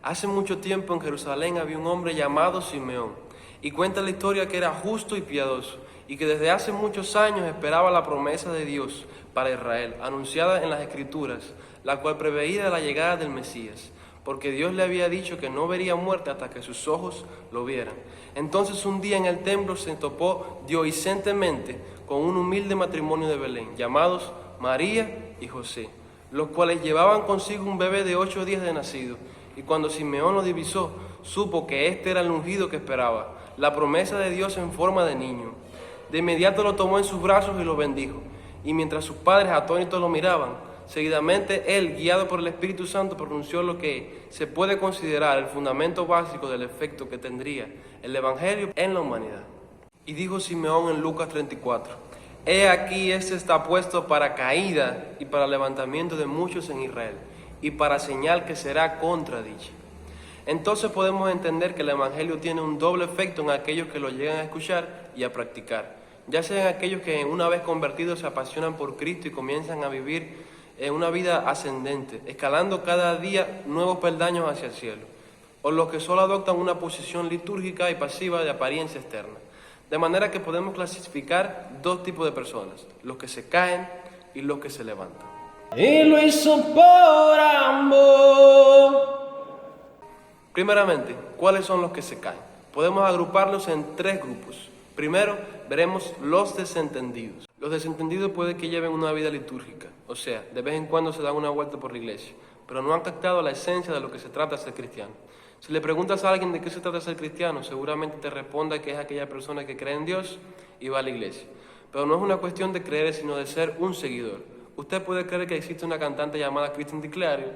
Hace mucho tiempo en Jerusalén había un hombre llamado Simeón, y cuenta la historia que era justo y piadoso, y que desde hace muchos años esperaba la promesa de Dios para Israel, anunciada en las Escrituras, la cual preveía la llegada del Mesías, porque Dios le había dicho que no vería muerte hasta que sus ojos lo vieran. Entonces un día en el templo se topó dioicentemente con un humilde matrimonio de Belén, llamados María y José, los cuales llevaban consigo un bebé de 8 días de nacido. Y cuando Simeón lo divisó, supo que este era el ungido que esperaba, la promesa de Dios en forma de niño. De inmediato lo tomó en sus brazos y lo bendijo. Y mientras sus padres atónitos lo miraban, seguidamente él, guiado por el Espíritu Santo, pronunció lo que se puede considerar el fundamento básico del efecto que tendría el Evangelio en la humanidad. Y dijo Simeón en Lucas 34, «He aquí, este está puesto para caída y para levantamiento de muchos en Israel, y para señal que será contradicha». Entonces podemos entender que el Evangelio tiene un doble efecto en aquellos que lo llegan a escuchar y a practicar, ya sean aquellos que una vez convertidos se apasionan por Cristo y comienzan a vivir una vida ascendente, escalando cada día nuevos peldaños hacia el cielo, o los que solo adoptan una posición litúrgica y pasiva de apariencia externa. De manera que podemos clasificar dos tipos de personas, los que se caen y los que se levantan. Y lo hizo por amor. Primeramente, ¿cuáles son los que se caen? Podemos agruparlos en 3 grupos. Primero, veremos los desentendidos. Los desentendidos puede que lleven una vida litúrgica, o sea, de vez en cuando se dan una vuelta por la iglesia, pero no han captado la esencia de lo que se trata de ser cristiano. Si le preguntas a alguien de qué se trata de ser cristiano, seguramente te responda que es aquella persona que cree en Dios y va a la iglesia. Pero no es una cuestión de creer, sino de ser un seguidor. Usted puede creer que existe una cantante llamada Christian DiClario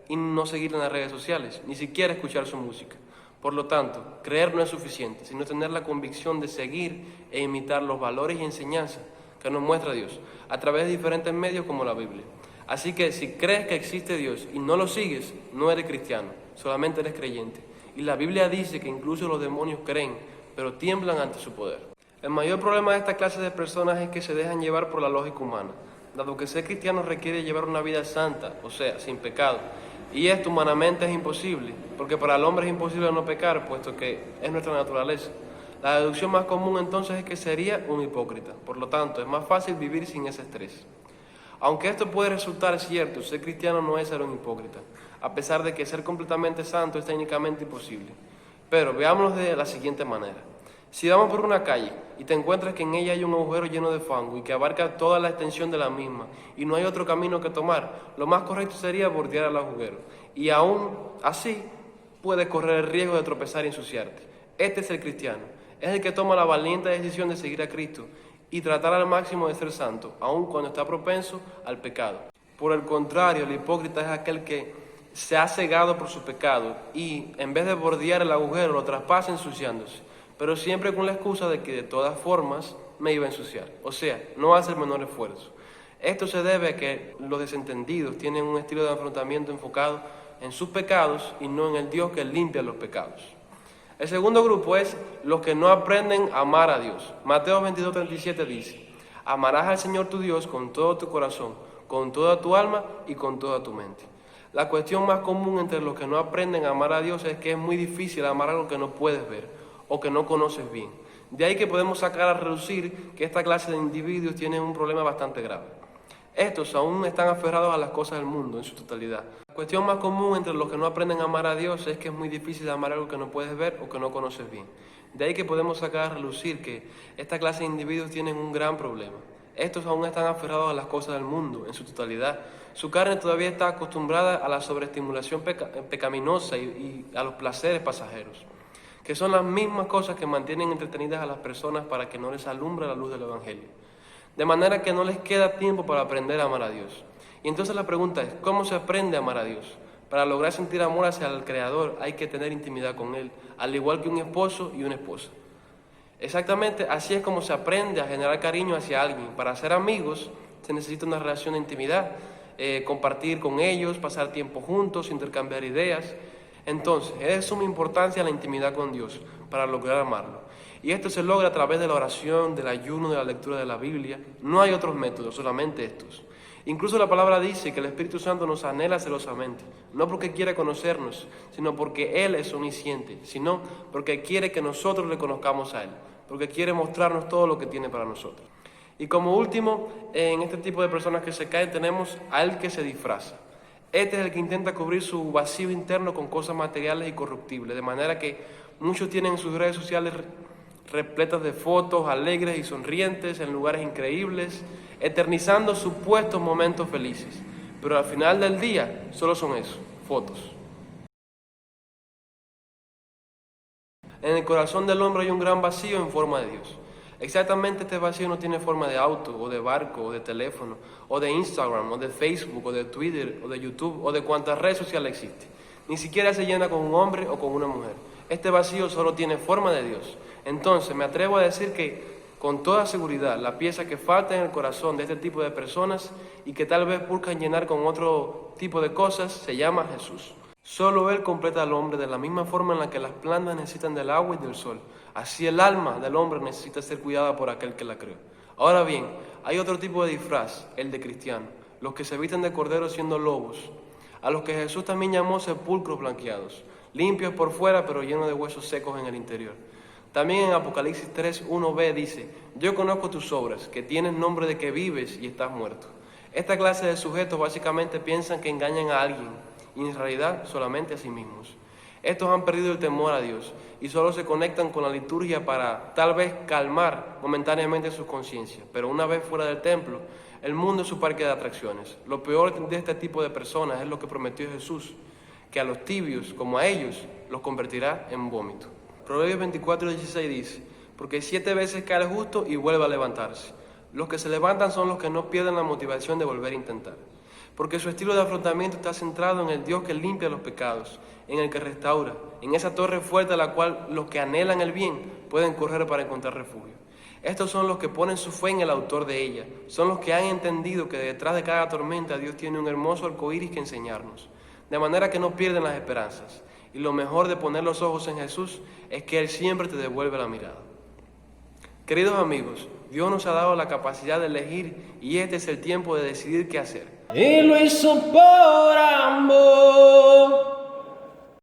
y no seguirla en las redes sociales, ni siquiera escuchar su música. Por lo tanto, creer no es suficiente, sino tener la convicción de seguir e imitar los valores y enseñanzas que nos muestra Dios a través de diferentes medios como la Biblia. Así que si crees que existe Dios y no lo sigues, no eres cristiano, solamente eres creyente. Y la Biblia dice que incluso los demonios creen, pero tiemblan ante su poder. El mayor problema de esta clase de personas es que se dejan llevar por la lógica humana, dado que ser cristiano requiere llevar una vida santa, o sea, sin pecado. Y esto humanamente es imposible, porque para el hombre es imposible no pecar, puesto que es nuestra naturaleza. La deducción más común entonces es que sería un hipócrita. Por lo tanto, es más fácil vivir sin ese estrés. Aunque esto puede resultar cierto, ser cristiano no es ser un hipócrita, a pesar de que ser completamente santo es técnicamente imposible. Pero veámoslo de la siguiente manera. Si vamos por una calle y te encuentras que en ella hay un agujero lleno de fango y que abarca toda la extensión de la misma y no hay otro camino que tomar, lo más correcto sería bordear el agujero. Y aún así, puedes correr el riesgo de tropezar y ensuciarte. Este es el cristiano. Es el que toma la valiente decisión de seguir a Cristo y tratar al máximo de ser santo, aun cuando está propenso al pecado. Por el contrario, el hipócrita es aquel que se ha cegado por su pecado y, en vez de bordear el agujero, lo traspasa ensuciándose, pero siempre con la excusa de que de todas formas me iba a ensuciar. O sea, no hace el menor esfuerzo. Esto se debe a que los desentendidos tienen un estilo de afrontamiento enfocado en sus pecados y no en el Dios que limpia los pecados. El segundo grupo es los que no aprenden a amar a Dios. Mateo 22:37 dice, «Amarás al Señor tu Dios con todo tu corazón, con toda tu alma y con toda tu mente». La cuestión más común entre los que no aprenden a amar a Dios es que es muy difícil amar algo que no puedes ver o que no conoces bien. De ahí que podemos sacar a relucir que esta clase de individuos tienen un problema bastante grave. Estos aún están aferrados a las cosas del mundo en su totalidad. La cuestión más común entre los que no aprenden a amar a Dios es que es muy difícil amar algo que no puedes ver o que no conoces bien. De ahí que podemos sacar a relucir que esta clase de individuos tienen un gran problema. Estos aún están aferrados a las cosas del mundo en su totalidad. Su carne todavía está acostumbrada a la sobreestimulación pecaminosa y a los placeres pasajeros, que son las mismas cosas que mantienen entretenidas a las personas para que no les alumbre la luz del Evangelio. De manera que no les queda tiempo para aprender a amar a Dios. Y entonces la pregunta es, ¿cómo se aprende a amar a Dios? Para lograr sentir amor hacia el Creador hay que tener intimidad con Él, al igual que un esposo y una esposa. Exactamente así es como se aprende a generar cariño hacia alguien. Para ser amigos se necesita una relación de intimidad, compartir con ellos, pasar tiempo juntos, intercambiar ideas. Entonces, es de suma importancia la intimidad con Dios para lograr amarlo. Y esto se logra a través de la oración, del ayuno, de la lectura de la Biblia. No hay otros métodos, solamente estos. Incluso la palabra dice que el Espíritu Santo nos anhela celosamente, no porque quiere conocernos, sino porque Él es omnisciente, sino porque quiere que nosotros le conozcamos a Él, porque quiere mostrarnos todo lo que tiene para nosotros. Y como último, en este tipo de personas que se caen, tenemos al que se disfraza. Este es el que intenta cubrir su vacío interno con cosas materiales y corruptibles, de manera que muchos tienen sus redes sociales repletas de fotos alegres y sonrientes en lugares increíbles, eternizando supuestos momentos felices. Pero al final del día solo son eso, fotos. En el corazón del hombre hay un gran vacío en forma de Dios. Exactamente, este vacío no tiene forma de auto, o de barco, o de teléfono, o de Instagram, o de Facebook, o de Twitter, o de YouTube, o de cuantas redes sociales existen. Ni siquiera se llena con un hombre o con una mujer. Este vacío solo tiene forma de Dios. Entonces me atrevo a decir que con toda seguridad la pieza que falta en el corazón de este tipo de personas y que tal vez buscan llenar con otro tipo de cosas se llama Jesús. Solo Él completa al hombre de la misma forma en la que las plantas necesitan del agua y del sol. Así el alma del hombre necesita ser cuidada por aquel que la creó. Ahora bien, hay otro tipo de disfraz, el de cristiano, los que se visten de cordero siendo lobos, a los que Jesús también llamó sepulcros blanqueados, limpios por fuera pero llenos de huesos secos en el interior. También en Apocalipsis 3:1b dice: yo conozco tus obras, que tienes nombre de que vives y estás muerto. Esta clase de sujetos básicamente piensan que engañan a alguien y en realidad solamente a sí mismos. Estos han perdido el temor a Dios y solo se conectan con la liturgia para tal vez calmar momentáneamente sus conciencias, pero una vez fuera del templo, el mundo es su parque de atracciones. Lo peor de este tipo de personas es lo que prometió Jesús, que a los tibios, como a ellos, los convertirá en vómito. Proverbios 24:16 dice: porque 7 veces cae el justo y vuelve a levantarse. Los que se levantan son los que no pierden la motivación de volver a intentar. Porque su estilo de afrontamiento está centrado en el Dios que limpia los pecados, en el que restaura, en esa torre fuerte a la cual los que anhelan el bien pueden correr para encontrar refugio. Estos son los que ponen su fe en el autor de ella, son los que han entendido que detrás de cada tormenta Dios tiene un hermoso arcoíris que enseñarnos, de manera que no pierden las esperanzas. Y lo mejor de poner los ojos en Jesús es que Él siempre te devuelve la mirada. Queridos amigos, Dios nos ha dado la capacidad de elegir y este es el tiempo de decidir qué hacer. Y lo hizo por amor.